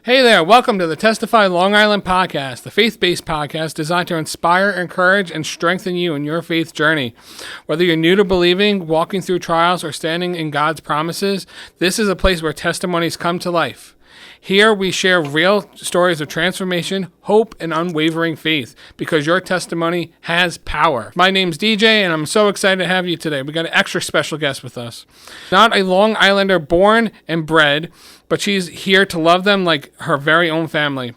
Hey there, welcome to the Testify Long Island podcast, the faith-based podcast designed to inspire, encourage, and strengthen you in your faith journey. Whether you're new to believing, walking through trials, or standing in God's promises, this is a place where testimonies come to life. Here we share real stories of transformation, hope, and unwavering faith because your testimony has power. My name's DJ, and I'm so excited to have you today. We got an extra special guest with us. Not a Long Islander born and bred, but she's here to love them like her very own family.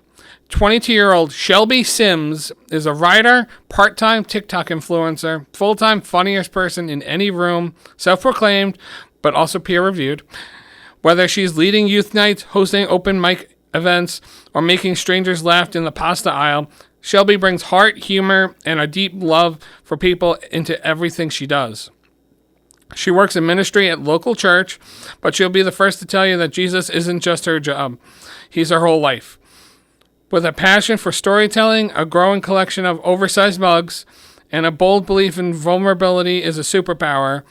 22-year-old Shelby Sims is a writer, part-time TikTok influencer, full-time funniest person in any room, self-proclaimed, but also peer-reviewed. Whether she's leading youth nights, hosting open mic events, or making strangers laugh in the pasta aisle, Shelby brings heart, humor, and a deep love for people into everything she does. She works in ministry at local church, but she'll be the first to tell you that Jesus isn't just her job. He's her whole life. With a passion for storytelling, a growing collection of oversized mugs, and a bold belief in vulnerability is a superpower,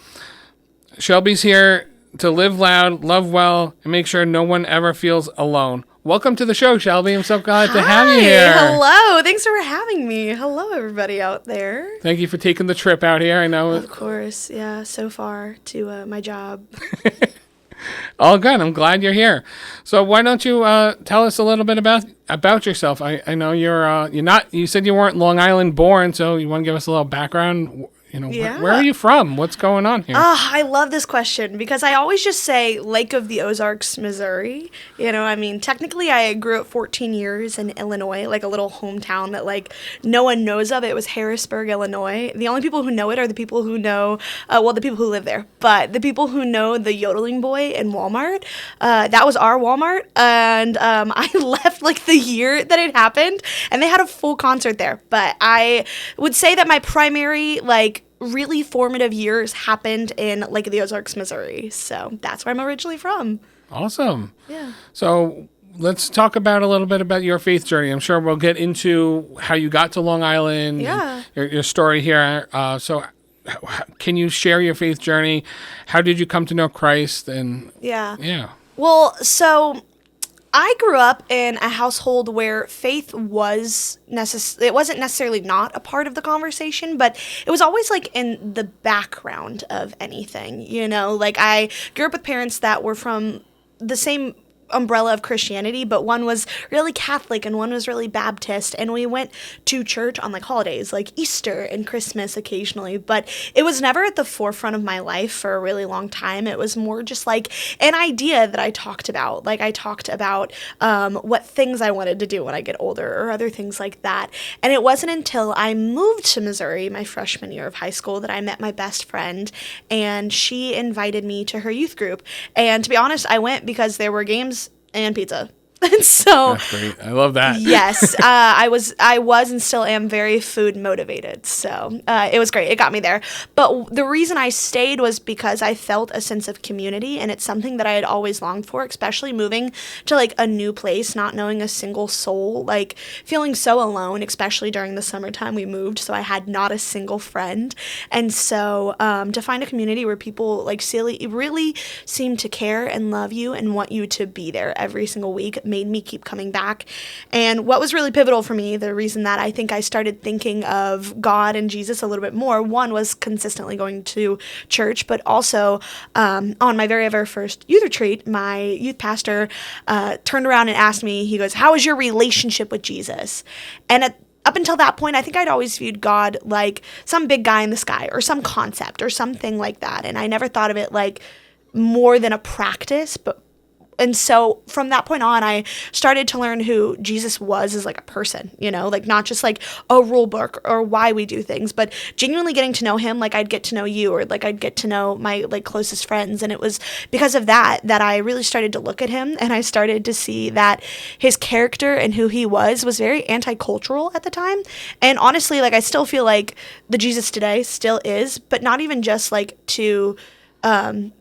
Shelby's here to live loud, love well, and make sure no one ever feels alone. Welcome to the show, Shelby. I'm so glad to have you here. Hello. Thanks for having me. Hello, everybody out there. Thank you for taking the trip out here. I know. Of course. Yeah, so far to my job. All good. I'm glad you're here. So why don't you tell us a little bit about yourself? I know you're not. You said you weren't Long Island born, so you want to give us a little background. Where are you from? What's going on here? I love this question because I always just say Lake of the Ozarks, Missouri. Technically I grew up 14 years in Illinois, like a little hometown that no one knows of. It was Harrisburg, Illinois. The only people who know it are the people who know, the people who live there. But the people who know the Yodeling Boy in Walmart, that was our Walmart. And I left the year that it happened, and they had a full concert there. But I would say that my primary, really formative years happened in Lake of the Ozarks, Missouri. So that's where I'm originally from. Awesome. Yeah. So let's talk about a little bit about your faith journey. I'm sure we'll get into how you got to Long Island. Yeah. Your story here. So can you share your faith journey? How did you come to know Christ? And yeah. Well, so I grew up in a household where faith was it wasn't necessarily not a part of the conversation, but it was always in the background of anything, I grew up with parents that were from the same umbrella of Christianity, but one was really Catholic and one was really Baptist, and we went to church on holidays like Easter and Christmas occasionally, but it was never at the forefront of my life for a really long time. It was more just an idea that I talked about. I talked about what things I wanted to do when I get older or other things like that. And it wasn't until I moved to Missouri my freshman year of high school that I met my best friend, and she invited me to her youth group. And to be honest, I went because there were games and pizza. And so that's great. I love that. Yes, I was and still am very food motivated. So it was great. It got me there. But the reason I stayed was because I felt a sense of community, and it's something that I had always longed for, especially moving to a new place, not knowing a single soul, feeling so alone, especially during the summertime we moved. So I had not a single friend. And so to find a community where people really seem to care and love you and want you to be there every single week made me keep coming back. And what was really pivotal for me, the reason that I think I started thinking of God and Jesus a little bit more, one was consistently going to church, but also on my very first youth retreat, my youth pastor turned around and asked me, he goes, "How is your relationship with Jesus?" And up until that point, I think I'd always viewed God like some big guy in the sky or some concept or something like that. And I never thought of it more than a practice, and so from that point on, I started to learn who Jesus was as a person, not just a rule book or why we do things, but genuinely getting to know him I'd get to know you, or I'd get to know my closest friends. And it was because of that I really started to look at him, and I started to see that his character and who he was very anti-cultural at the time. And honestly, I still feel the Jesus today still is, but not even just to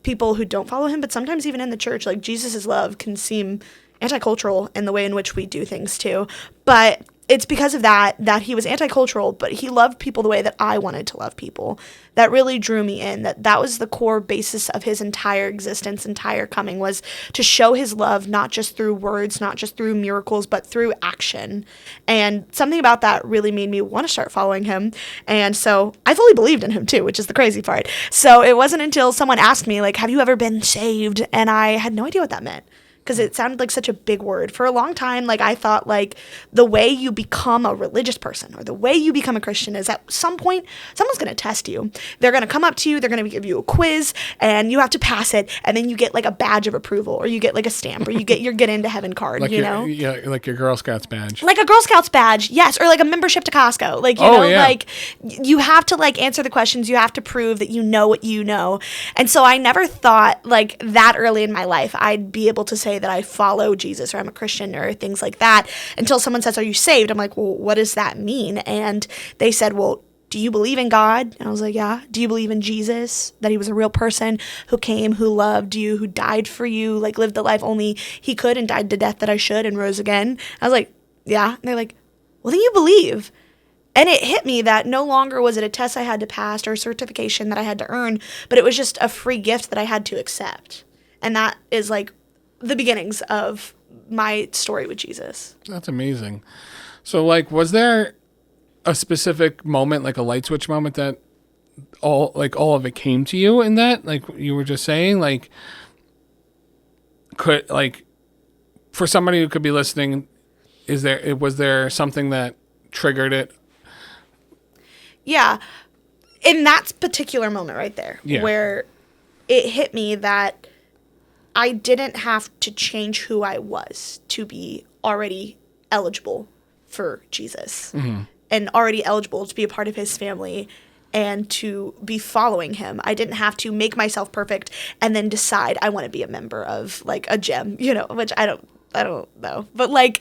people who don't follow him, but sometimes even in the church, Jesus' love can seem anti-cultural in the way in which we do things too. But it's because of that he was anti-cultural, but he loved people the way that I wanted to love people. That really drew me in. That was the core basis of his entire existence, entire coming, was to show his love, not just through words, not just through miracles, but through action. And something about that really made me want to start following him. And so I fully believed in him too, which is the crazy part. So it wasn't until someone asked me, like, have you ever been saved? And I had no idea what that meant, because it sounded like such a big word. For a long time, like, I thought, like, the way you become a religious person or the way you become a Christian is at some point someone's going to test you. They're going to come up to you, they're going to give you a quiz, and you have to pass it, and then you get, like, a badge of approval, or you get, like, a stamp, or you get your get into heaven card, like you know? Yeah, like your Girl Scouts badge. Like a Girl Scouts badge, yes, or like a membership to Costco. Like, you know, yeah. like, you have to, like, answer the questions, you have to prove that you know what you know. And so I never thought, like, that early in my life I'd be able to say that I follow Jesus or I'm a Christian or things like that, until someone says, are you saved? I'm like, well, what does that mean? And they said, well, do you believe in God? And I was like, yeah. Do you believe in Jesus, that he was a real person who came, who loved you, who died for you, like, lived the life only he could and died the death that I should and rose again? I was like, yeah. And they're like, well, then you believe. And it hit me that no longer was it a test I had to pass or a certification that I had to earn, but it was just a free gift that I had to accept. And that is, like, the beginnings of my story with Jesus. That's amazing. So, like, was there a specific moment, like a light switch moment, that all of it came to you in that? Like you were just saying, like, could, like, for somebody who could be listening, was there something that triggered it? Yeah. In that particular moment right there, yeah. where it hit me that I didn't have to change who I was to be already eligible for Jesus, mm-hmm. and already eligible to be a part of his family and to be following him. I didn't have to make myself perfect and then decide I want to be a member of, like, a gym, you know, which I don't know. But, like,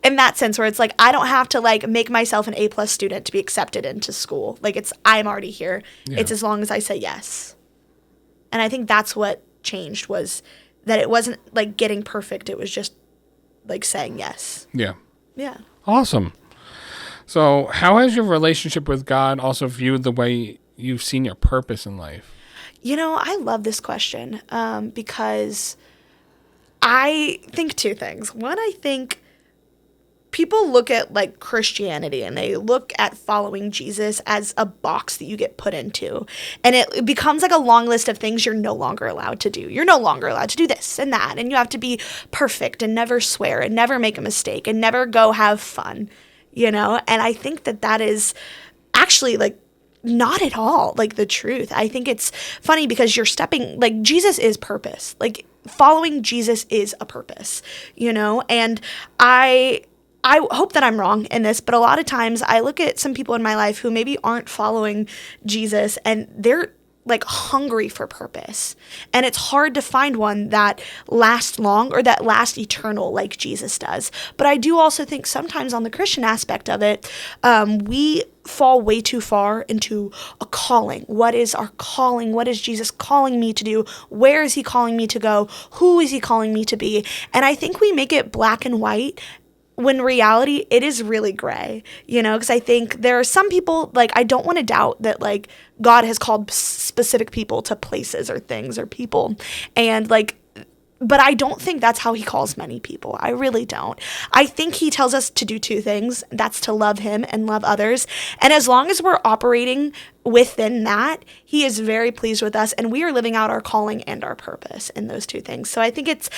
in that sense where it's like, I don't have to, like, make myself an A+ student to be accepted into school. Like, I'm already here. Yeah. It's as long as I say yes. And I think that's what changed, was that it wasn't, like, getting perfect. It was just, like, saying yes. Yeah. Yeah. Awesome. So how has your relationship with God also viewed the way you've seen your purpose in life? You know, I love this question because I think two things. One, I think people look at, like, Christianity and they look at following Jesus as a box that you get put into. And it becomes like a long list of things you're no longer allowed to do. You're no longer allowed to do this and that. And you have to be perfect and never swear and never make a mistake and never go have fun, you know? And I think that is actually, like, not at all, like, the truth. I think it's funny because you're stepping, like, Jesus is purpose. Like, following Jesus is a purpose, you know? And I hope that I'm wrong in this, but a lot of times I look at some people in my life who maybe aren't following Jesus and they're, like, hungry for purpose. And it's hard to find one that lasts long or that lasts eternal like Jesus does. But I do also think sometimes on the Christian aspect of it, we fall way too far into a calling. What is our calling? What is Jesus calling me to do? Where is he calling me to go? Who is he calling me to be? And I think we make it black and white, when in reality, it is really gray, you know, because I think there are some people, like, I don't want to doubt that, like, God has called specific people to places or things or people. And, like, but I don't think that's how he calls many people. I really don't. I think he tells us to do two things. That's to love him and love others. And as long as we're operating within that, he is very pleased with us, and we are living out our calling and our purpose in those two things. So I think it's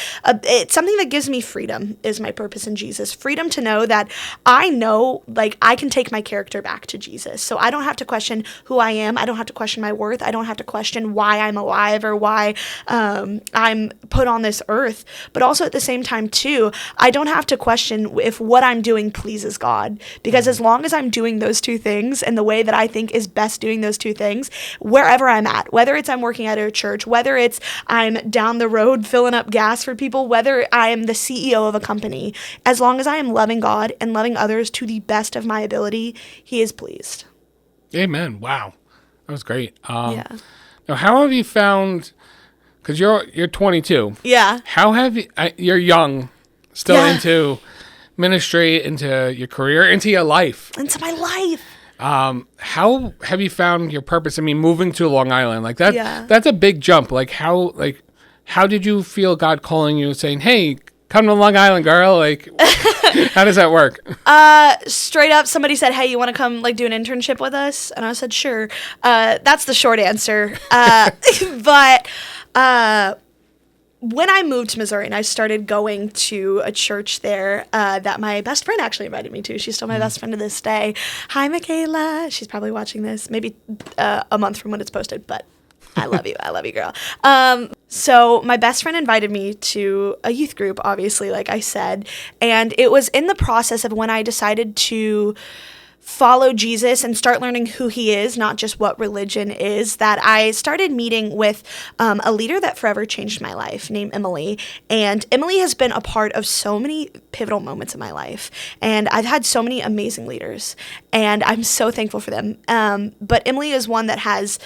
something that gives me freedom, is my purpose in Jesus. Freedom to know that I know, like, I can take my character back to Jesus. So I don't have to question who I am. I don't have to question my worth. I don't have to question why I'm alive or why I'm put on this earth. But also at the same time, too, I don't have to question if what I'm doing pleases God. Because as long as I'm doing those two things in the way that I think is best doing those two things, wherever I'm at, whether it's I'm working at a church, whether it's I'm down the road filling up gas for people, whether I am the CEO of a company, as long as I am loving God and loving others to the best of my ability, he is pleased. Amen. Wow. That was great. Yeah. Now, how have you found, because you're 22. Yeah. How have you, you're young, still into ministry, into your career, into your life. Into my life. How have you found your purpose? I mean, moving to Long Island, like that, Yeah. that's a big jump. How did you feel God calling you, saying, "Hey, come to Long Island, girl"? Like, how does that work? Straight up, somebody said, "Hey, you want to come like do an internship with us?" And I said, "Sure." That's the short answer. But when I moved to Missouri and I started going to a church there that my best friend actually invited me to. She's still my best friend to this day. Hi, Michaela. She's probably watching this, maybe a month from when it's posted, but I love you. I love you, girl. So my best friend invited me to a youth group, obviously, like I said. And it was in the process of when I decided to follow Jesus and start learning who he is, not just what religion is, that I started meeting with a leader that forever changed my life named Emily. And Emily has been a part of so many pivotal moments in my life. And I've had so many amazing leaders, and I'm so thankful for them. But Emily is one that has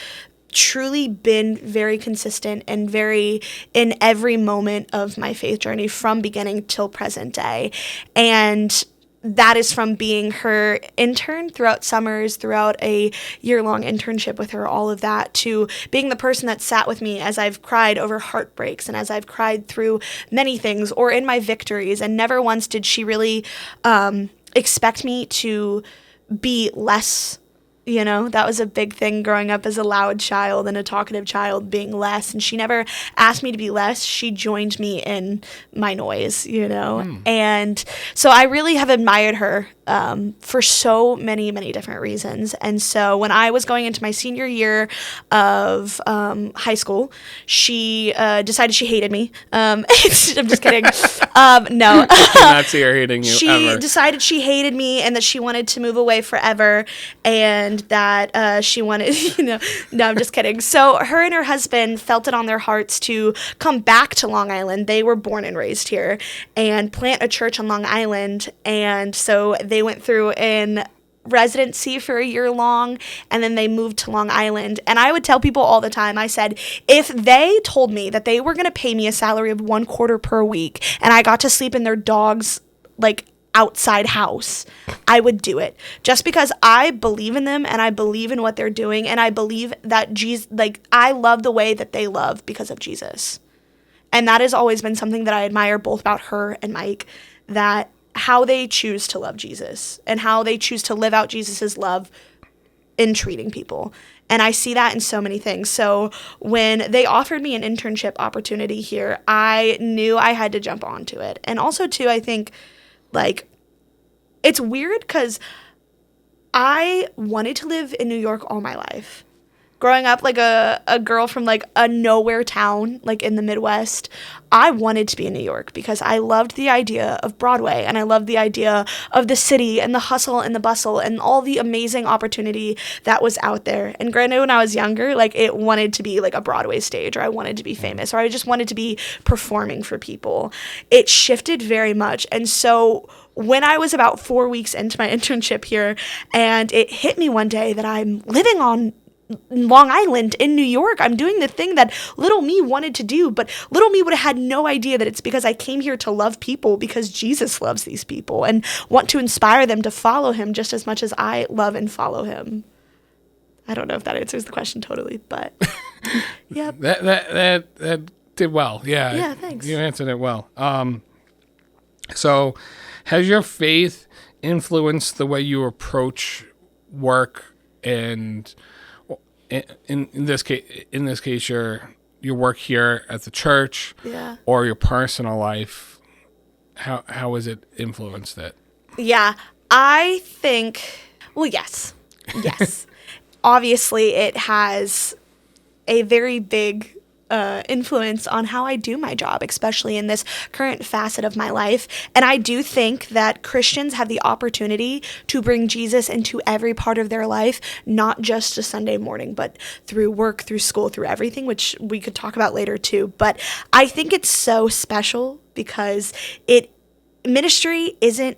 truly been very consistent and very in every moment of my faith journey from beginning till present day. And that is from being her intern throughout summers, throughout a year-long internship with her, all of that, to being the person that sat with me as I've cried over heartbreaks and as I've cried through many things or in my victories. And never once did she really expect me to be less. You know, that was a big thing growing up as a loud child and a talkative child, being less. And she never asked me to be less. She joined me in my noise, you know. And so I really have admired her for so many, many different reasons. And so when I was going into my senior year of high school, she decided she hated me. I'm just kidding. No. I cannot see her hating you She ever. decided she hated me and that she wanted to move away forever, and that she wanted, no, I'm just kidding. So her and her husband felt it on their hearts to come back to Long Island. They were born and raised here, and plant a church on Long Island. And so they went through in residency for a year long, and then they moved to Long Island. And I would tell people all the time, I said, if they told me that they were going to pay me a salary of $1 per week and I got to sleep in their dog's like outside house, I would do it, just because I believe in them and I believe in what they're doing, and I believe that Jesus, like, I love the way that they love because of Jesus. And that has always been something that I admire both about her and Mike, that how they choose to love Jesus and how they choose to live out Jesus's love in treating people. And I see that in so many things. So when they offered me an internship opportunity here, I knew I had to jump onto it. And also too, I think, like, it's weird because I wanted to live in New York all my life. Growing up like a girl from like a nowhere town, like in the Midwest, I wanted to be in New York because I loved the idea of Broadway, and I loved the idea of the city and the hustle and the bustle and all the amazing opportunity that was out there. And granted, when I was younger, like, it wanted to be like a Broadway stage, or I wanted to be famous, or I just wanted to be performing for people. It shifted very much. And so when I was about 4 weeks into my internship here, and it hit me one day that I'm living on Long Island in New York, I'm doing the thing that little me wanted to do, but little me would have had no idea that it's because I came here to love people, because Jesus loves these people and want to inspire them to follow him just as much as I love and follow him. I don't know if that answers the question totally, but yep. That did well. Yeah. Yeah, thanks. You answered it well. So has your faith influenced the way you approach work, and in this case, your work here at the church, Yeah. or your personal life? How has it influenced it? Yeah, I think, well, yes. Obviously, it has a very big influence on how I do my job, especially in this current facet of my life. And I do think that Christians have the opportunity to bring Jesus into every part of their life, not just a Sunday morning, but through work, through school, through everything, which we could talk about later too. But I think it's so special because ministry isn't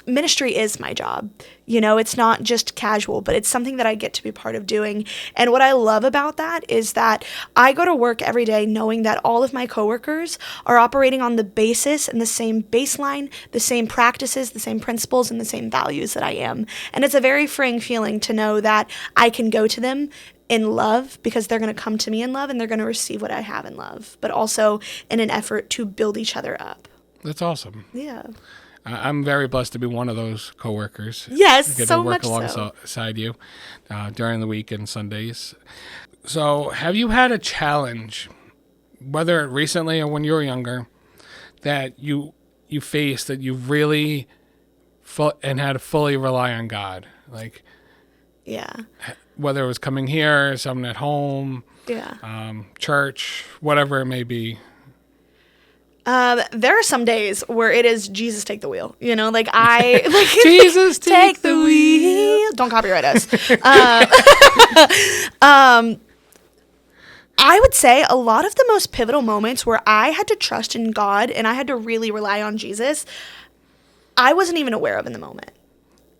ministry is my job. You know, it's not just casual, but it's something that I get to be part of doing. And what I love about that is that I go to work every day knowing that all of my coworkers are operating on the basis and the same baseline, the same practices, the same principles, and the same values that I am. And it's a very freeing feeling to know that I can go to them in love because they're going to come to me in love and they're going to receive what I have in love, but also in an effort to build each other up. That's awesome. Yeah. I'm very blessed to be one of those coworkers. Yes, get so to work much alongside you during the week and Sundays. So, have you had a challenge, whether recently or when you were younger, that you faced that you really and had to fully rely on God? Like, yeah, whether it was coming here, something at home, church, whatever it may be. There are some days where it is Jesus take the wheel, you know, like I like Jesus take the wheel. Don't copyright us. I would say a lot of the most pivotal moments where I had to trust in God and I had to really rely on Jesus, I wasn't even aware of in the moment.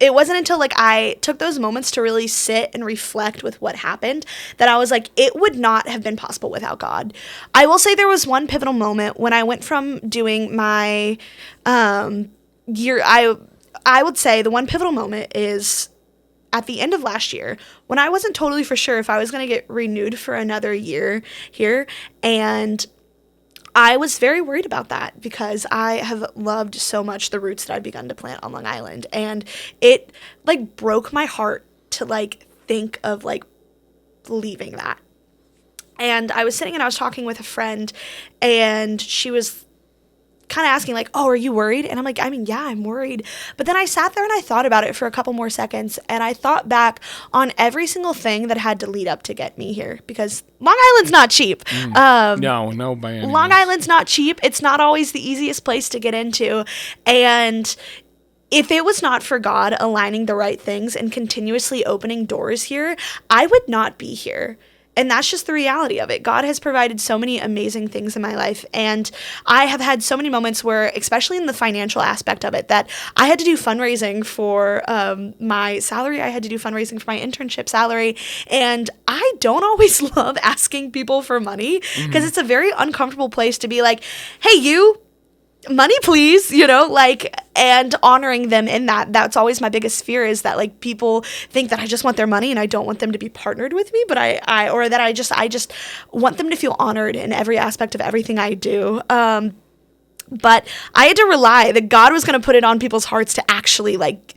It wasn't until like I took those moments to really sit and reflect with what happened that I was like, it would not have been possible without God. I will say there was one pivotal moment when I went from doing my year. I would say the one pivotal moment is at the end of last year when I wasn't totally for sure if I was going to get renewed for another year here. And I was very worried about that because I have loved so much the roots that I'd begun to plant on Long Island. And it like broke my heart to like think of like leaving that. And I was sitting and I was talking with a friend and she was kind of asking like, oh, are you worried? And I'm like, I mean, yeah, I'm worried. But then I sat there and I thought about it for a couple more seconds and I thought back on every single thing that had to lead up to get me here because Long Island's not cheap. No, by any Long means. Island's not cheap. It's not always the easiest place to get into. And if it was not for God aligning the right things and continuously opening doors here, I would not be here. And that's just the reality of it. God has provided so many amazing things in my life. And I have had so many moments where, especially in the financial aspect of it, that I had to do fundraising for my salary. I had to do fundraising for my internship salary. And I don't always love asking people for money because it's a very uncomfortable place to be like, hey, you, money please, you know, like, and honoring them in that. That's always my biggest fear is that like people think that I just want their money and I don't want them to be partnered with me, but I just want them to feel honored in every aspect of everything I do. But I had to rely that God was going to put it on people's hearts to actually like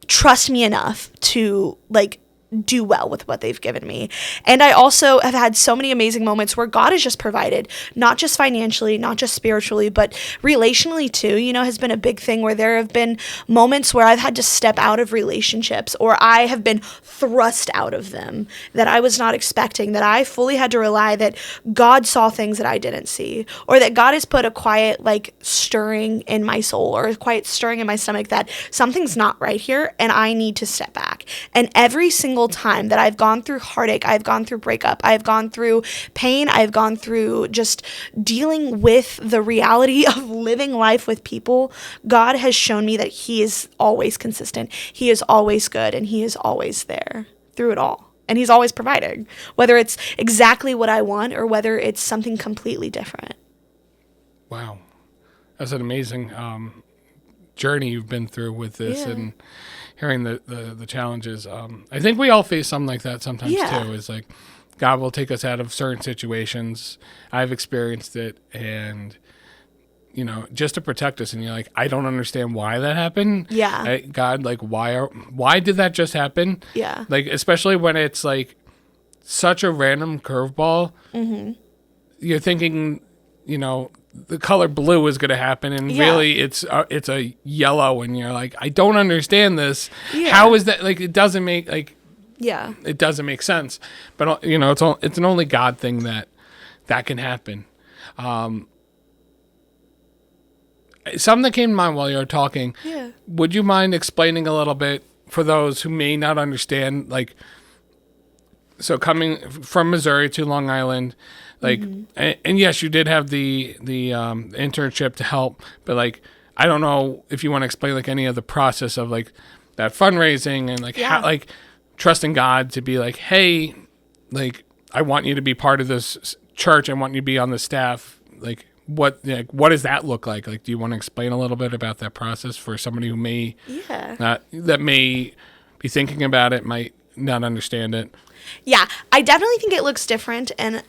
trust me enough to like do well with what they've given me. And I also have had so many amazing moments where God has just provided, not just financially, not just spiritually, but relationally too, you know, has been a big thing where there have been moments where I've had to step out of relationships or I have been thrust out of them that I was not expecting, that I fully had to rely that God saw things that I didn't see, or that God has put a quiet like stirring in my soul or a quiet stirring in my stomach that something's not right here and I need to step back. And every single time that I've gone through heartache, I've gone through breakup, I've gone through pain, I've gone through just dealing with the reality of living life with people, God has shown me that He is always consistent, He is always good, and He is always there through it all. And He's always providing, whether it's exactly what I want or whether it's something completely different. Wow. That's an amazing journey you've been through with this and hearing the challenges. I think we all face something like that sometimes too. Is like God will take us out of certain situations. I've experienced it, and you know, just to protect us. And you're like, I don't understand why that happened. Yeah, God, like why did that just happen? Yeah, like especially when it's like such a random curveball. Mm-hmm. You're thinking, you know, the color blue is going to happen, and really it's a yellow, and you're like, I don't understand this. How is that? Like, it doesn't make it doesn't make sense. But you know, it's an only God thing that can happen. Something that came to mind while you were talking. Yeah. Would you mind explaining a little bit for those who may not understand, like, so coming from Missouri to Long Island, like, and yes, you did have the internship to help, but like, I don't know if you want to explain like any of the process of like that fundraising and like how, like trusting God to be like, hey, like I want you to be part of this church. I want you to be on the staff. Like what does that look like? Like, do you want to explain a little bit about that process for somebody who may that may be thinking about it, might not understand it? Yeah, I definitely think it looks different and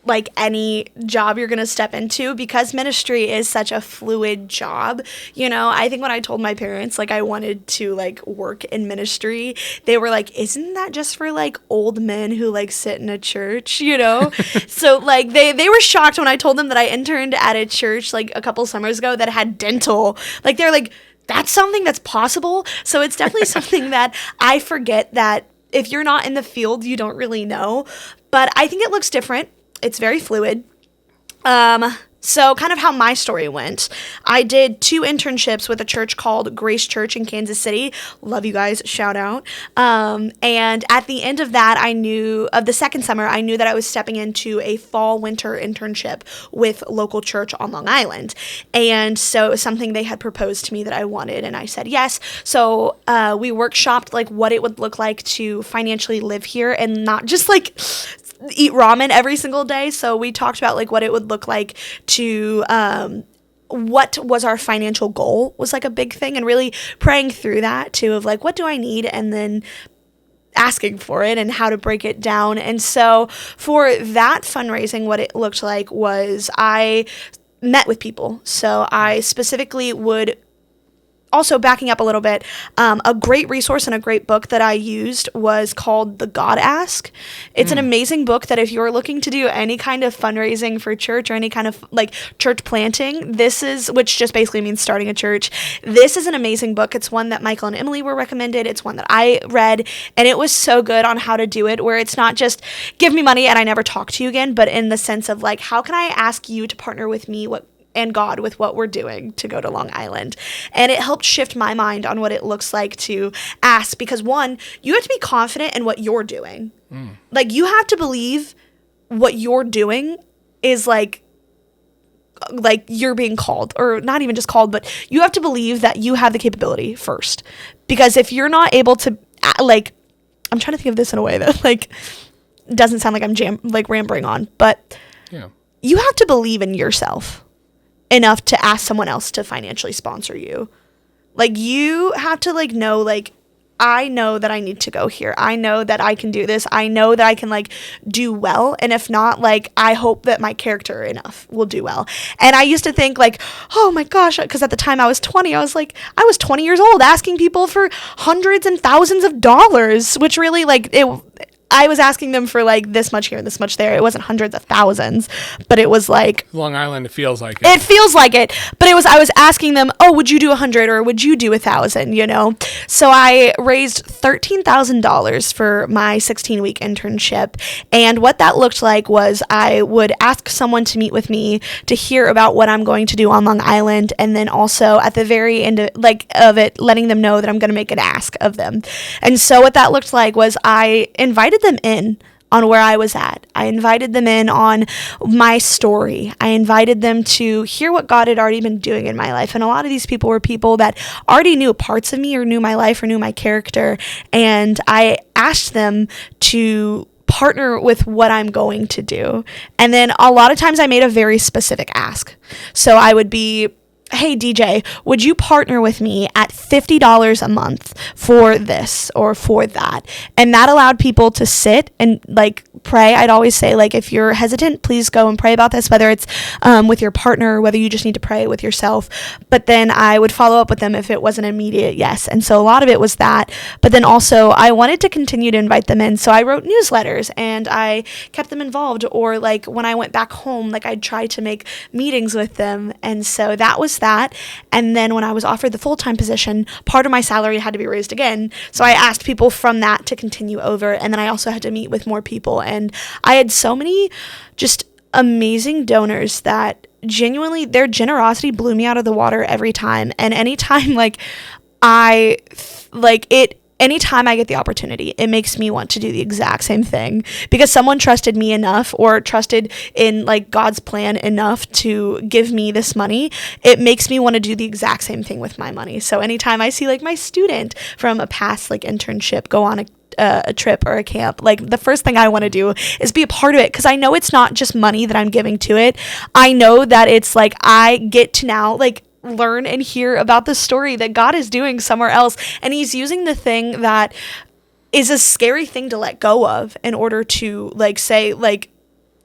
like any job you're going to step into, because ministry is such a fluid job. You know, I think when I told my parents like I wanted to like work in ministry, they were like, isn't that just for like old men who like sit in a church, you know? So like they were shocked when I told them that I interned at a church like a couple summers ago that had dental. Like they're like, that's something that's possible. So it's definitely something that I forget that if you're not in the field, you don't really know. But I think it looks different. It's very fluid. So kind of how my story went. I did 2 internships with a church called Grace Church in Kansas City. Love you guys. Shout out. And at the end of that, the second summer, I knew that I was stepping into a fall-winter internship with local church on Long Island. And so it was something they had proposed to me that I wanted, and I said yes. So we workshopped like what it would look like to financially live here and not just like eat ramen every single day. So we talked about like what it would look like to what was our financial goal was like a big thing, and really praying through that too of like, what do I need, and then asking for it and how to break it down. And so for that fundraising, what it looked like was I met with people. So I specifically would also, backing up a little bit, a great resource and a great book that I used was called The God Ask. It's an amazing book that if you're looking to do any kind of fundraising for church or any kind of like church planting, which just basically means starting a church. This is an amazing book. It's one that Michael and Emily were recommended. It's one that I read, and it was so good on how to do it, where it's not just give me money and I never talk to you again, but in the sense of like, how can I ask you to partner with me and God with what we're doing to go to Long Island. And it helped shift my mind on what it looks like to ask, because one, you have to be confident in what you're doing. Like you have to believe what you're doing is like you're being called, or not even just called, but you have to believe that you have the capability first. Because if you're not able to, like, I'm trying to think of this in a way that like doesn't sound like I'm rambling on, but you have to believe in yourself enough to ask someone else to financially sponsor you. Like you have to like know, like, I know that I need to go here. I know that I can do this. I know that I can like do well. And if not, like, I hope that my character enough will do well. And I used to think like, oh my gosh, because at the time I was 20, I was 20 years old asking people for hundreds and thousands of dollars, which really like I was asking them for like this much here and this much there. It wasn't hundreds of thousands, but it was like Long Island. It feels like it. It feels like it, but I was asking them, oh, would you do 100 or would you do 1,000? You know, so I raised $13,000 for my 16-week internship, and what that looked like was I would ask someone to meet with me to hear about what I'm going to do on Long Island, and then also at the very end of it, letting them know that I'm going to make an ask of them. And so what that looked like was I invited them in on where I was at. I invited them in on my story. I invited them to hear what God had already been doing in my life. And a lot of these people were people that already knew parts of me or knew my life or knew my character. And I asked them to partner with what I'm going to do. And then a lot of times I made a very specific ask. So I would be, hey, DJ, would you partner with me at $50 a month for this or for that? And that allowed people to sit and like pray. I'd always say, like, if you're hesitant, please go and pray about this, whether it's with your partner or whether you just need to pray with yourself. But then I would follow up with them if it was an immediate yes. And so a lot of it was that. But then also I wanted to continue to invite them in. So I wrote newsletters and I kept them involved. Or like when I went back home, like I'd try to make meetings with them. And so that was that. And then when I was offered the full-time position, part of my salary had to be raised again. So I asked people from that to continue over. And then I also had to meet with more people. And I had so many just amazing donors that genuinely their generosity blew me out of the water every time. And anytime like anytime I get the opportunity, it makes me want to do the exact same thing because someone trusted me enough or trusted in like God's plan enough to give me this money. It makes me want to do the exact same thing with my money. So anytime I see like my student from a past like internship go on a trip or a camp, like the first thing I want to do is be a part of it because I know it's not just money that I'm giving to it. I know that it's like I get to now like learn and hear about the story that God is doing somewhere else, and he's using the thing that is a scary thing to let go of in order to like say like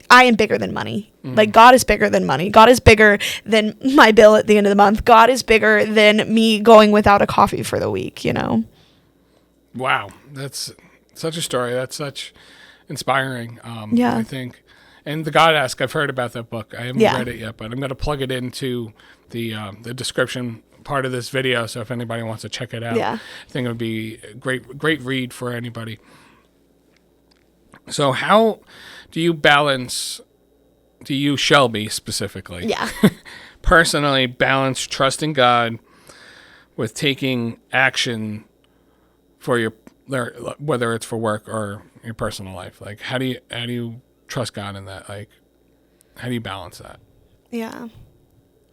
I am bigger than money. Like God is bigger than money. God is bigger than my bill at the end of the month. God is bigger than me going without a coffee for the week, you know. Wow, that's such a story. That's such inspiring. I think. And The God Ask, I've heard about that book. I haven't read it yet, but I'm going to plug it into the description part of this video. So if anybody wants to check it out, I think it would be a great read for anybody. So how do you balance? Do you, Shelby specifically, personally balance trusting God with taking action for your, whether it's for work or your personal life? Like, how do you trust God in that? Like, how do you balance that? Yeah.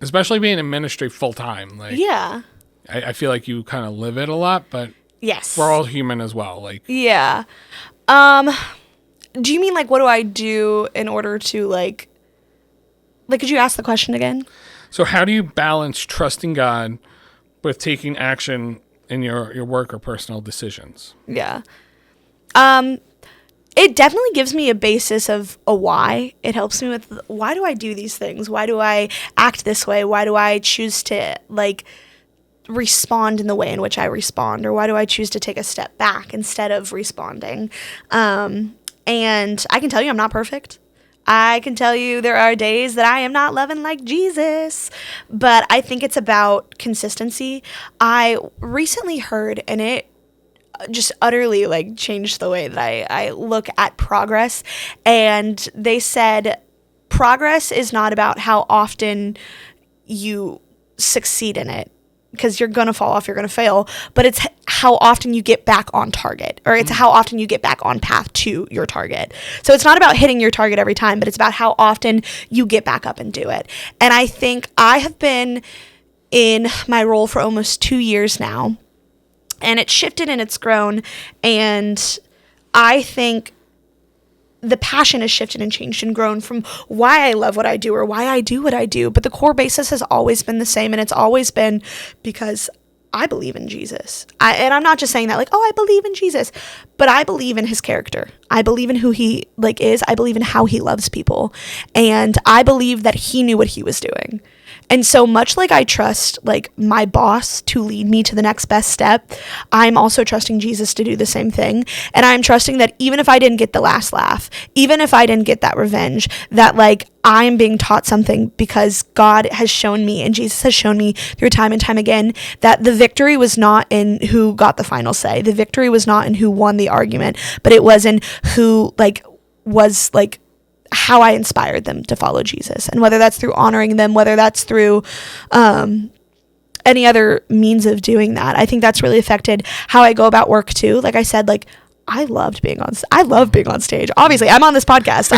Especially being in ministry full time. Like, I feel like you kind of live it a lot, but yes, we're all human as well. Like, do you mean like what do I do in order to like could you ask the question again? So how do you balance trusting God with taking action in your work or personal decisions? Yeah. It definitely gives me a basis of a why. It helps me with why do I do these things? Why do I act this way? Why do I choose to like respond in the way in which I respond? Or why do I choose to take a step back instead of responding? And I can tell you I'm not perfect. I can tell you there are days that I am not loving like Jesus, but I think it's about consistency. I recently heard, and it just utterly like changed the way that I look at progress. And they said progress is not about how often you succeed in it, because you're going to fall off, you're going to fail, but it's how often you get back on target, or it's how often you get back on path to your target. So it's not about hitting your target every time, but it's about how often you get back up and do it. And I think I have been in my role for almost 2 years now, and it's shifted and it's grown, and I think the passion has shifted and changed and grown from why I love what I do or why I do what I do. But the core basis has always been the same. And it's always been because I believe in Jesus. And I'm not just saying that like, oh, I believe in Jesus, but I believe in his character. I believe in who he like is. I believe in how he loves people. And I believe that he knew what he was doing. And so much like I trust like my boss to lead me to the next best step, I'm also trusting Jesus to do the same thing. And I'm trusting that even if I didn't get the last laugh, even if I didn't get that revenge, that like I'm being taught something because God has shown me and Jesus has shown me through time and time again that the victory was not in who got the final say. The victory was not in who won the argument, but it was in who like was like how I inspired them to follow Jesus. And whether that's through honoring them, whether that's through any other means of doing that, I think that's really affected how I go about work too. Like I said, like I love being on stage. Obviously, I'm on this podcast.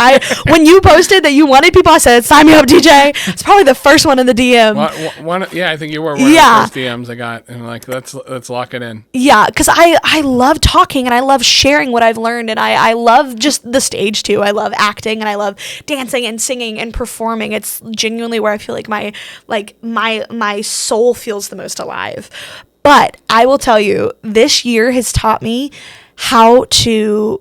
When you posted that you wanted people, I said, sign me up, DJ. It's probably the first one in the DM. I think you were one of the first DMs I got. And like, let's lock it in. Yeah, because I love talking and I love sharing what I've learned. And I love just the stage too. I love acting and I love dancing and singing and performing. It's genuinely where I feel like my soul feels the most alive. But I will tell you, this year has taught me how to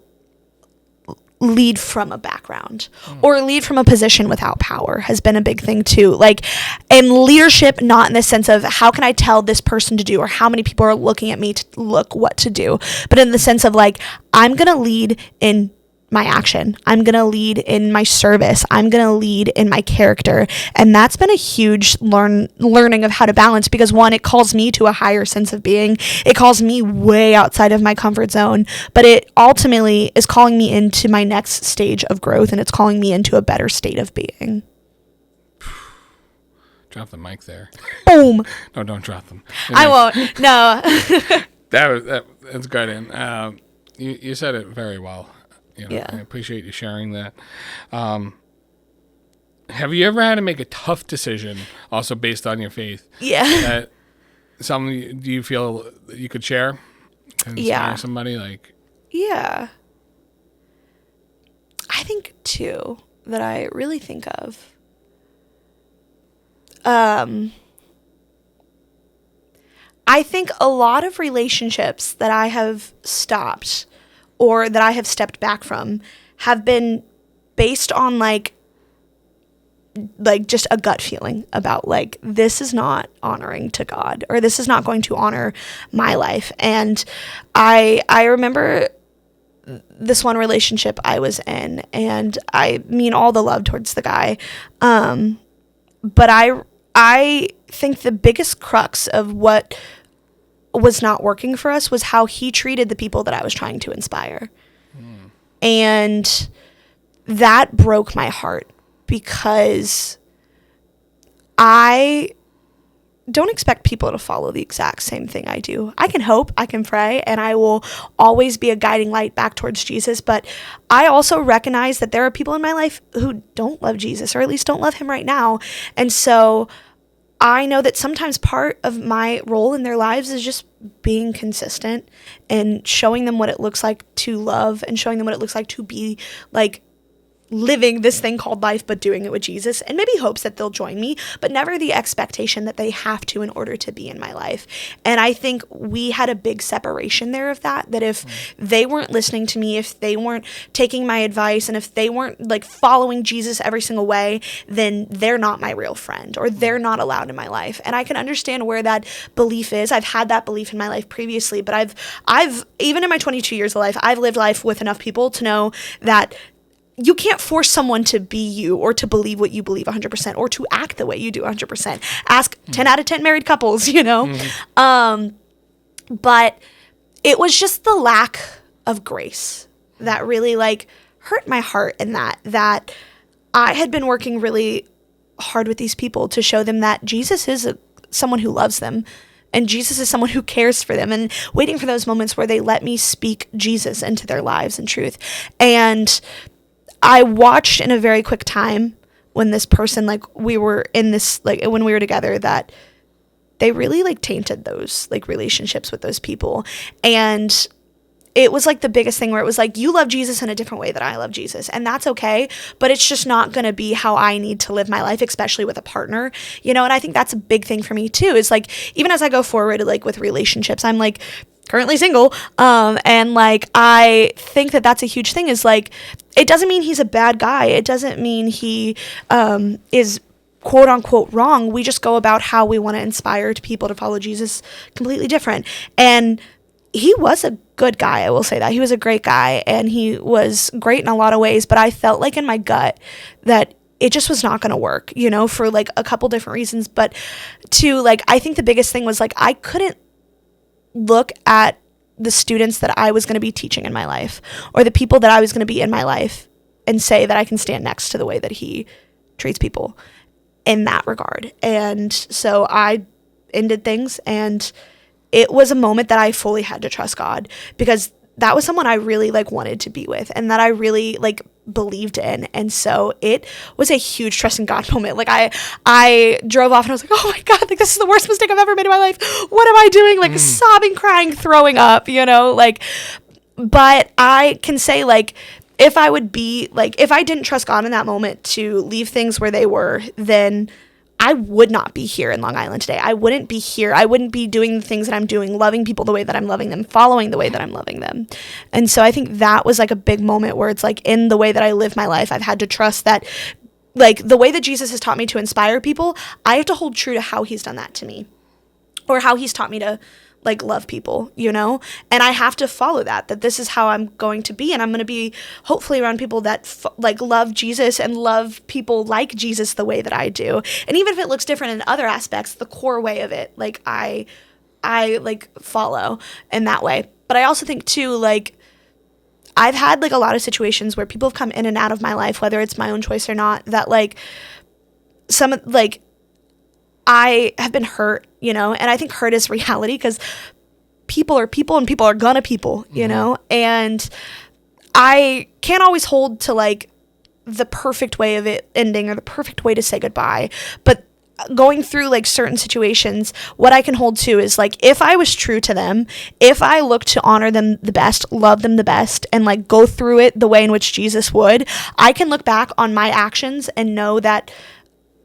lead from a background or lead from a position without power has been a big thing too. Like, and leadership, not in the sense of how can I tell this person to do or how many people are looking at me to look what to do, but in the sense of like, I'm going to lead in my action. I'm going to lead in my service. I'm going to lead in my character. And that's been a huge learning of how to balance, because one, it calls me to a higher sense of being. It calls me way outside of my comfort zone, but it ultimately is calling me into my next stage of growth, and it's calling me into a better state of being. Drop the mic there. Boom. No, don't drop them. I won't. No. That's good. And you said it very well. Yeah. I appreciate you sharing that. Have you ever had to make a tough decision, also based on your faith? Yeah. That something do you feel that you could share? To inspire somebody like? Yeah. I think two that I really think of. I think a lot of relationships that I have stopped or that I have stepped back from have been based on like just a gut feeling about like, this is not honoring to God, or this is not going to honor my life. And I remember this one relationship I was in, and I mean all the love towards the guy. But I think the biggest crux of what was not working for us was how he treated the people that I was trying to inspire. And that broke my heart, because I don't expect people to follow the exact same thing I do. I can hope, I can pray, and I will always be a guiding light back towards Jesus. But I also recognize that there are people in my life who don't love Jesus, or at least don't love him right now. And so I know that sometimes part of my role in their lives is just being consistent and showing them what it looks like to love, and showing them what it looks like to be like living this thing called life, but doing it with Jesus, and maybe hopes that they'll join me, but never the expectation that they have to in order to be in my life. And I think we had a big separation there of that if they weren't listening to me, if they weren't taking my advice, and if they weren't like following Jesus every single way, then they're not my real friend, or they're not allowed in my life. And I can understand where that belief is. I've had that belief in my life previously, but I've even in my 22 years of life, I've lived life with enough people to know that you can't force someone to be you, or to believe what you believe 100%, or to act the way you do 100%. Ask 10 out of 10 married couples, But it was just the lack of grace that really like hurt my heart, and that I had been working really hard with these people to show them that Jesus is someone who loves them, and Jesus is someone who cares for them, and waiting for those moments where they let me speak Jesus into their lives and truth. And I watched in a very quick time when this person, like we were in this, like when we were together, that they really like tainted those like relationships with those people. And it was like the biggest thing where it was like, you love Jesus in a different way that I love Jesus. And that's okay, but it's just not going to be how I need to live my life, especially with a partner, And I think that's a big thing for me too, is like, even as I go forward, like with relationships, I'm like currently single. And like, I think that that's a huge thing, is like, it doesn't mean he's a bad guy. It doesn't mean he is quote unquote wrong. We just go about how we want to inspire people to follow Jesus completely different. And he was a good guy. I will say that he was a great guy, and he was great in a lot of ways, but I felt like in my gut that it just was not going to work, for like a couple different reasons. But I think the biggest thing was like, I couldn't look at the students that I was going to be teaching in my life, or the people that I was going to be in my life, and say that I can stand next to the way that he treats people in that regard. And so I ended things, and it was a moment that I fully had to trust God, because that was someone I really like wanted to be with, and that I really like believed in. And so it was a huge trust in God moment. Like I drove off and I was like, oh my God, like this is the worst mistake I've ever made in my life. What am I doing? Like sobbing, crying, throwing up, but I can say like, if I would be like, if I didn't trust God in that moment to leave things where they were, then I would not be here in Long Island today. I wouldn't be here. I wouldn't be doing the things that I'm doing, loving people the way that I'm loving them, following the way that I'm loving them. And so I think that was like a big moment where it's like, in the way that I live my life, I've had to trust that like the way that Jesus has taught me to inspire people, I have to hold true to how he's done that to me, or how he's taught me to like love people, and I have to follow that this is how I'm going to be. And I'm going to be hopefully around people that like love Jesus and love people like Jesus the way that I do. And even if it looks different in other aspects, the core way of it, like I like follow in that way. But I also think too, like I've had like a lot of situations where people have come in and out of my life, whether it's my own choice or not, that like some like I have been hurt, and I think hurt is reality, because people are people and people are gonna people, you know? And I can't always hold to like the perfect way of it ending or the perfect way to say goodbye. But going through like certain situations, what I can hold to is like, if I was true to them, if I looked to honor them the best, love them the best, and like go through it the way in which Jesus would, I can look back on my actions and know that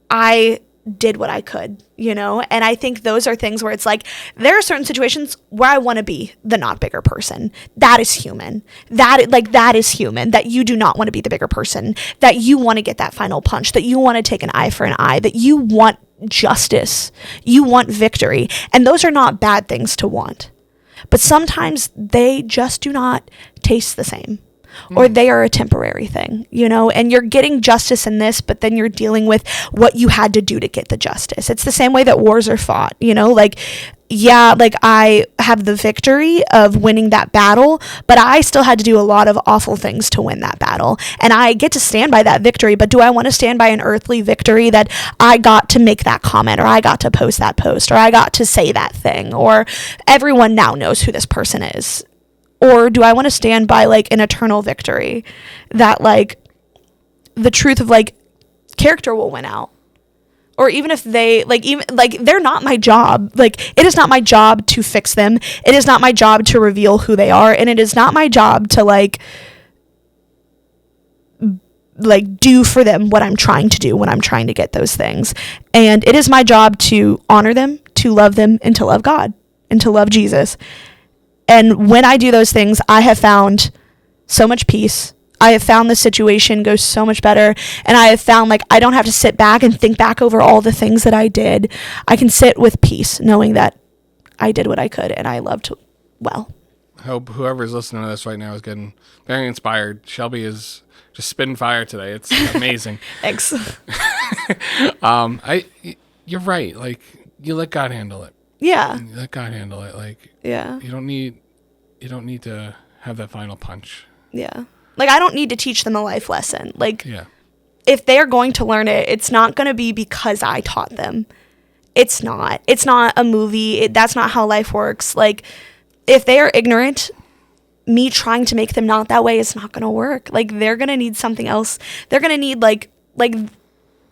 I did what I could, you know? And I think those are things where it's like, there are certain situations where I want to be the not bigger person. That is human. That is human, that you do not want to be the bigger person, that you want to get that final punch, that you want to take an eye for an eye, that you want justice, you want victory. And those are not bad things to want. But sometimes they just do not taste the same. Or they are a temporary thing, you know, and you're getting justice in this, but then you're dealing with what you had to do to get the justice. It's the same way that wars are fought, you know, like, yeah, like I have the victory of winning that battle, but I still had to do a lot of awful things to win that battle. And I get to stand by that victory, but do I want to stand by an earthly victory that I got to make that comment, or I got to post that post, or I got to say that thing, or everyone now knows who this person is? Or do I want to stand by like an eternal victory that like the truth of like character will win out? Or even if they like, even like, they're not my job. Like, it is not my job to fix them. It is not my job to reveal who they are. And it is not my job to like do for them what I'm trying to do when I'm trying to get those things. And it is my job to honor them, to love them, and to love God and to love Jesus. And when I do those things, I have found so much peace. I have found the situation goes so much better. And I have found like I don't have to sit back and think back over all the things that I did. I can sit with peace knowing that I did what I could and I loved well. I hope whoever's listening to this right now is getting very inspired. Shelby is just spitting fire today. It's amazing. Thanks. You're right. Like, you let God handle it. Yeah. You let God handle it. Like, yeah. You don't need to have that final punch. Yeah. Like, I don't need to teach them a life lesson. Like, yeah. If they're going to learn it, it's not going to be because I taught them. It's not. It's not a movie. That's not how life works. Like, if they are ignorant, me trying to make them not that way is not going to work. Like, they're going to need something else. They're going to need, like,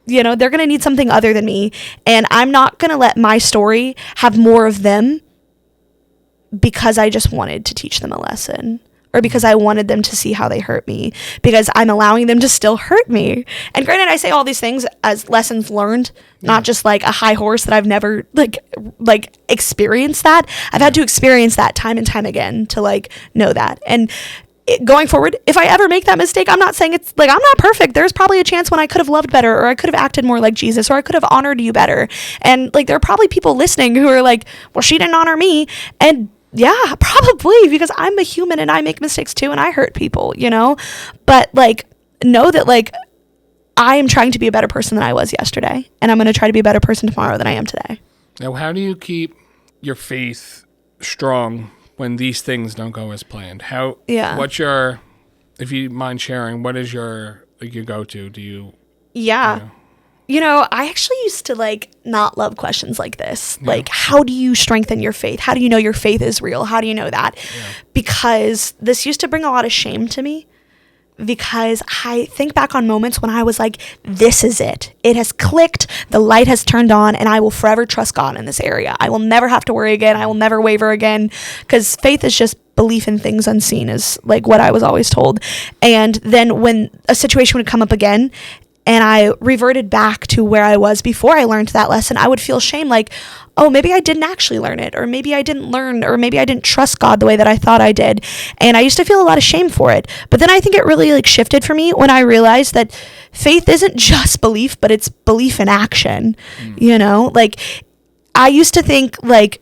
you know, they're going to need something other than me. And I'm not going to let my story have more of them because I just wanted to teach them a lesson, or because I wanted them to see how they hurt me, because I'm allowing them to still hurt me. And granted, I say all these things as lessons learned, not just like a high horse that I've never like experienced that. I've had to experience that time and time again to like know that. And going forward, if I ever make that mistake, I'm not saying it's like I'm not perfect. There's probably a chance when I could have loved better, or I could have acted more like Jesus, or I could have honored you better. And like, there are probably people listening who are like, well, she didn't honor me. And yeah, probably, because I'm a human and I make mistakes too, and I hurt people, you know? But like, know that like, I am trying to be a better person than I was yesterday. And I'm going to try to be a better person tomorrow than I am today. Now, how do you keep your faith strong when these things don't go as planned? What's your, if you mind sharing, what is your go-to? Do you? Yeah. You know, I actually used to like not love questions like this. Yeah. Like, how do you strengthen your faith? How do you know your faith is real? How do you know that? Yeah. Because this used to bring a lot of shame to me, because I think back on moments when I was like, this is it. It has clicked. The light has turned on, and I will forever trust God in this area. I will never have to worry again. I will never waver again, because faith is just belief in things unseen, is like what I was always told. And then when a situation would come up again, and I reverted back to where I was before I learned that lesson, I would feel shame, like, oh, maybe I didn't actually learn it, or maybe I didn't learn, or maybe I didn't trust God the way that I thought I did. And I used to feel a lot of shame for it. But then I think it really like shifted for me when I realized that faith isn't just belief, but it's belief in action. You know, like, I used to think like,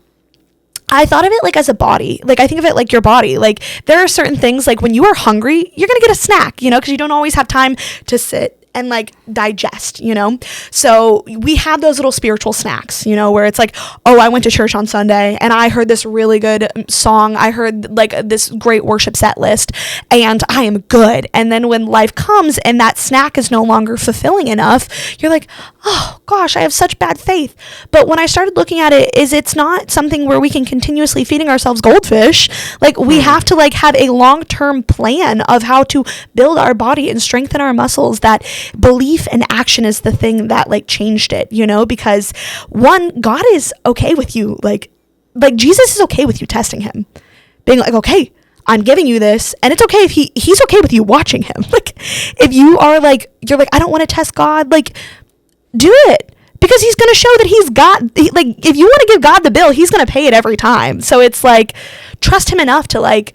I thought of it like as a body. Like, I think of it like your body. Like, there are certain things, like when you are hungry, you're going to get a snack, you know, because you don't always have time to sit and like digest, you know? So we have those little spiritual snacks, you know, where it's like, oh, I went to church on Sunday and I heard this really good song. I heard like this great worship set list and I am good. And then when life comes and that snack is no longer fulfilling enough, you're like, oh gosh, I have such bad faith. But when I started looking at it, it's not something where we can continuously feeding ourselves goldfish. Like we have to like have a long-term plan of how to build our body and strengthen our muscles. That belief and action is the thing that like changed it, you know, because one, God is okay with you. Like Jesus is okay with you testing him, being like, okay, I'm giving you this, and it's okay if he's okay with you watching him. Like if you are like, you're like, I don't want to test God, like do it, because he's going to show that like if you want to give God the bill, he's going to pay it every time. So it's like, trust him enough to like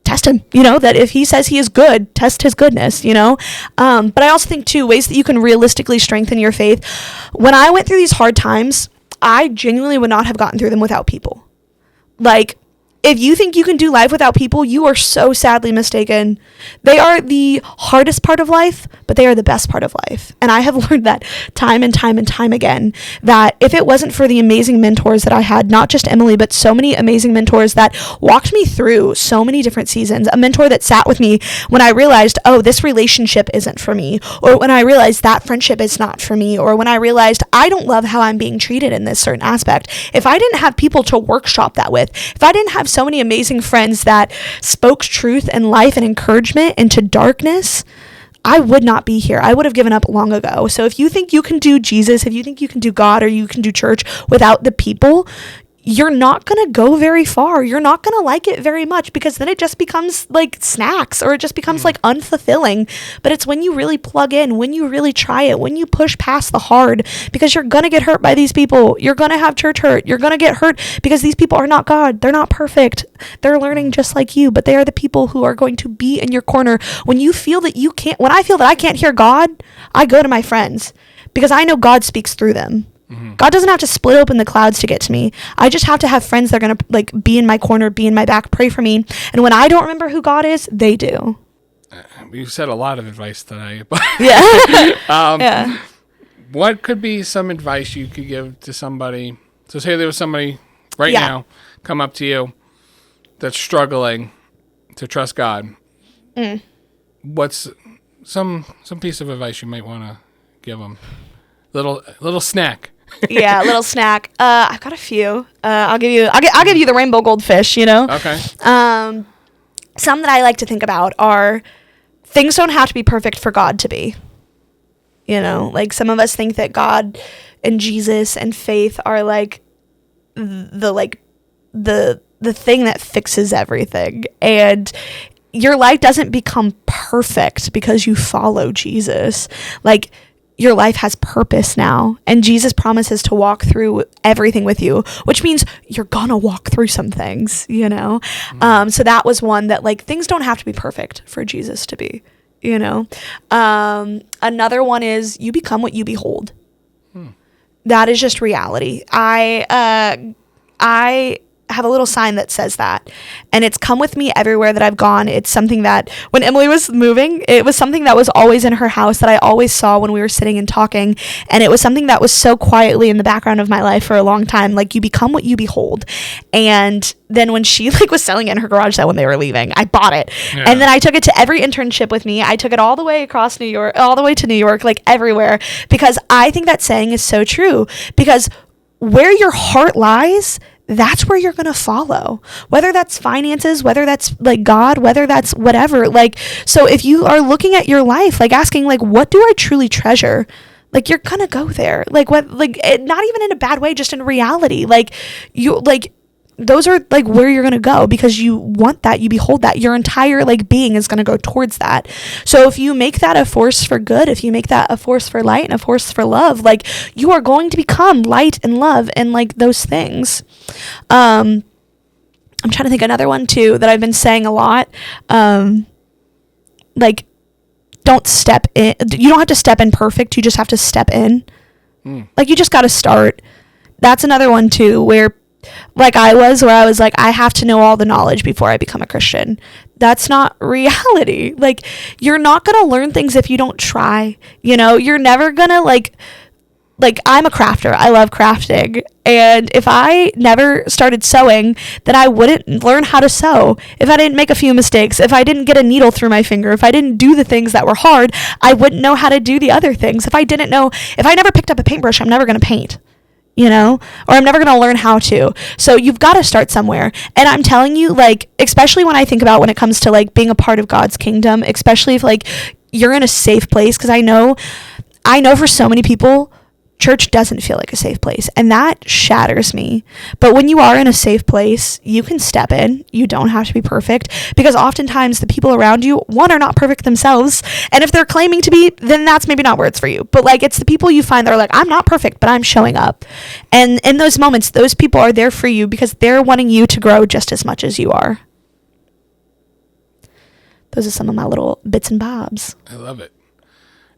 test him, you know, that if he says he is good, test his goodness, you know. But I also think too, ways that you can realistically strengthen your faith. When I went through these hard times, I genuinely would not have gotten through them without people. Like, if you think you can do life without people, you are so sadly mistaken. They are the hardest part of life, but they are the best part of life. And I have learned that time and time and time again, that if it wasn't for the amazing mentors that I had, not just Emily, but so many amazing mentors that walked me through so many different seasons, a mentor that sat with me when I realized, oh, this relationship isn't for me, or when I realized that friendship is not for me, or when I realized I don't love how I'm being treated in this certain aspect. If I didn't have people to workshop that with, if I didn't have so many amazing friends that spoke truth and life and encouragement into darkness, I would not be here. I would have given up long ago. So if you think you can do Jesus, if you think you can do God, or you can do church without the people, you're not going to go very far. You're not going to like it very much, because then it just becomes like snacks, or it just becomes like unfulfilling. But it's when you really plug in, when you really try it, when you push past the hard, because you're going to get hurt by these people. You're going to have church hurt. You're going to get hurt because these people are not God. They're not perfect. They're learning just like you, but they are the people who are going to be in your corner. When you feel that you can't, when I feel that I can't hear God, I go to my friends, because I know God speaks through them. God doesn't have to split open the clouds to get to me. I just have to have friends that are going to like be in my corner, be in my back, pray for me. And when I don't remember who God is, they do. You said a lot of advice today. But Yeah. What could be some advice you could give to somebody? So say there was somebody right now come up to you that's struggling to trust God. What's some piece of advice you might want to give them? Little snack. Yeah, little snack. I've got a few. I'll give you the rainbow goldfish, you know? Okay. Some that I like to think about are, things don't have to be perfect for God to be. You know, like some of us think that God and Jesus and faith are like the thing that fixes everything. And your life doesn't become perfect because you follow Jesus. Like, your life has purpose now, and Jesus promises to walk through everything with you, which means you're gonna walk through some things, you know? So that was one that, like, things don't have to be perfect for Jesus to be, you know? Another one is, you become what you behold. That is just reality. I have a little sign that says that, and it's come with me everywhere that I've gone. It's something that when Emily was moving, it was something that was always in her house that I always saw when we were sitting and talking, and it was something that was so quietly in the background of my life for a long time. Like, you become what you behold. And then when she like was selling it in her garage that when they were leaving, I bought it. Yeah. And then I took it to every internship with me. I took it all the way across New York, all the way to New York, like everywhere, because I think that saying is so true, because where your heart lies, that's where you're going to follow, whether that's finances, whether that's like God, whether that's whatever. Like, so if you are looking at your life, like asking, like, what do I truly treasure? Like, you're going to go there. Like, what, like, not even in a bad way, just in reality. Like, you, like, those are like where you're going to go, because you want that, you behold that, your entire like being is going to go towards that. So if you make that a force for good, if you make that a force for light and a force for love, like, you are going to become light and love and like those things. I'm trying to think another one too that I've been saying a lot. Like, don't step in. You don't have to step in perfect. You just have to step in. Like, you just got to start. That's another one too, where like I was like, I have to know all the knowledge before I become a Christian. That's not reality. Like, you're not going to learn things if you don't try. You're never going to like I'm a crafter. I love crafting. And if I never started sewing, then I wouldn't learn how to sew. If I didn't make a few mistakes, if I didn't get a needle through my finger, if I didn't do the things that were hard, I wouldn't know how to do the other things. If I never picked up a paintbrush, I'm never going to paint. Or I'm never going to learn how to. So you've got to start somewhere. And I'm telling you, like, especially when I think about when it comes to like being a part of God's kingdom, especially if like you're in a safe place, because I know for so many people, church doesn't feel like a safe place, and that shatters me. But when you are in a safe place, you can step in. You don't have to be perfect, because oftentimes the people around you, one, are not perfect themselves, and if they're claiming to be, then that's maybe not where it's for you. But like, it's the people you find that are like, I'm not perfect, but I'm showing up. And in those moments, those people are there for you because they're wanting you to grow just as much as you are. Those are some of my little bits and bobs. I love it.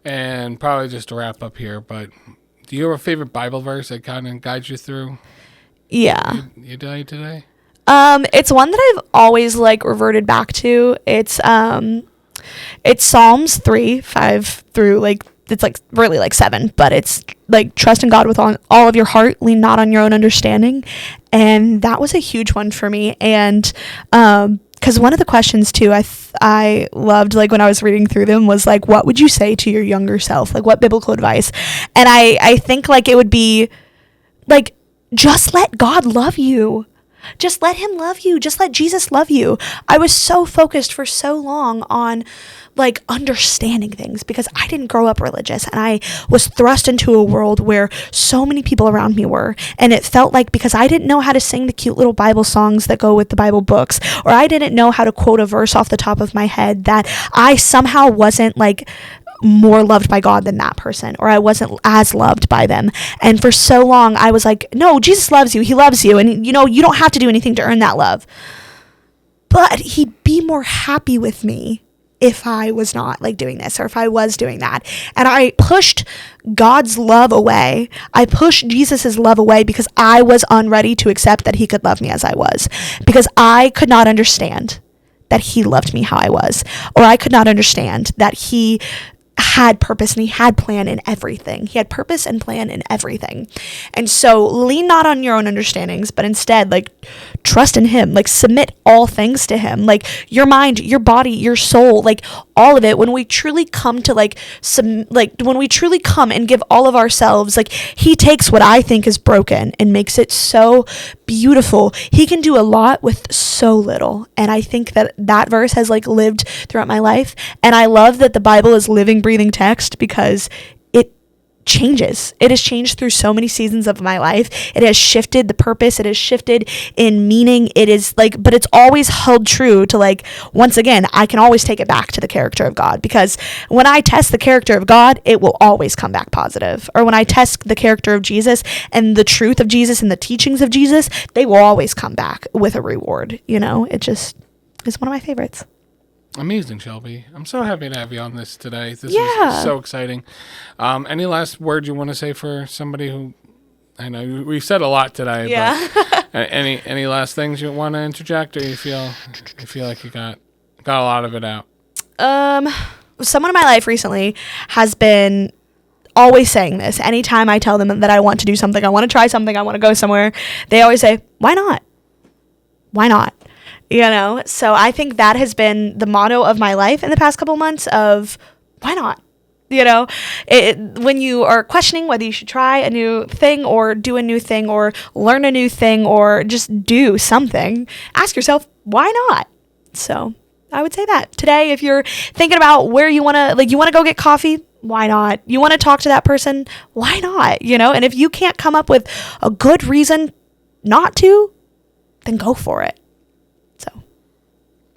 And probably just to wrap up here, but do you have a favorite Bible verse that kind of guides you through? Yeah. You died today? It's one that I've always like reverted back to. It's Psalms 3:5 through like, it's like really like 7, but it's like, trust in God with all of your heart, lean not on your own understanding. And that was a huge one for me. And because one of the questions too, I loved, like when I was reading through them, was like, what would you say to your younger self? Like, what biblical advice? And I think like it would be like, just let God love you. Just let him love you. Just let Jesus love you. I was so focused for so long on like understanding things because I didn't grow up religious, and I was thrust into a world where so many people around me were. And it felt like because I didn't know how to sing the cute little Bible songs that go with the Bible books, or I didn't know how to quote a verse off the top of my head, that I somehow wasn't like more loved by God than that person, or I wasn't as loved by them. And for so long I was like, no, Jesus loves you. He loves you. And you don't have to do anything to earn that love. But he'd be more happy with me if I was not like doing this, or if I was doing that. And I pushed God's love away. I pushed Jesus's love away because I was unready to accept that he could love me as I was, because I could not understand that he loved me how I was, or I could not understand that he had purpose and he had plan in everything. He had purpose and plan in everything. And so lean not on your own understandings, but instead like trust in him, like submit all things to him, like your mind, your body, your soul, like all of it. When we truly come to when we truly come and give all of ourselves, like he takes what I think is broken and makes it so beautiful. He can do a lot with so little. And I think that verse has like lived throughout my life. And I love that the Bible is living, breathing text, because it changes. It has changed through so many seasons of my life. It has shifted the purpose. It has shifted in meaning. It is like, but it's always held true to like, once again, I can always take it back to the character of God, because when I test the character of God, it will always come back positive. Or when I test the character of Jesus and the truth of Jesus and the teachings of Jesus, they will always come back with a reward. It just is one of my favorites. Amazing, Shelby. I'm so happy to have you on this today. This is so exciting. Any last words you want to say for somebody who, I know we've said a lot today, but any last things you want to interject, or you feel like you got a lot of it out? Someone in my life recently has been always saying this. Anytime I tell them that I want to do something, I want to try something, I want to go somewhere, they always say, why not? Why not? So I think that has been the motto of my life in the past couple months of why not? When you are questioning whether you should try a new thing or do a new thing or learn a new thing or just do something, ask yourself, why not? So I would say that today, if you're thinking about where you want to go get coffee, why not? You want to talk to that person, why not? And if you can't come up with a good reason not to, then go for it.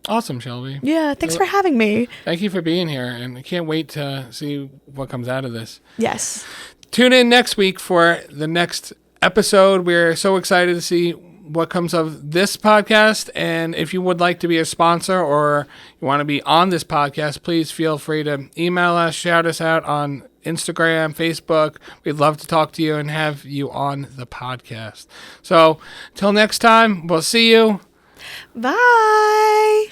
Awesome, Shelby. Yeah, thanks for having me. Thank you for being here, and I can't wait to see what comes out of this. Yes. Tune in next week for the next episode. We're so excited to see what comes of this podcast, and if you would like to be a sponsor or you want to be on this podcast, please feel free to email us, shout us out on Instagram, Facebook. We'd love to talk to you and have you on the podcast. So, till next time, we'll see you. Bye.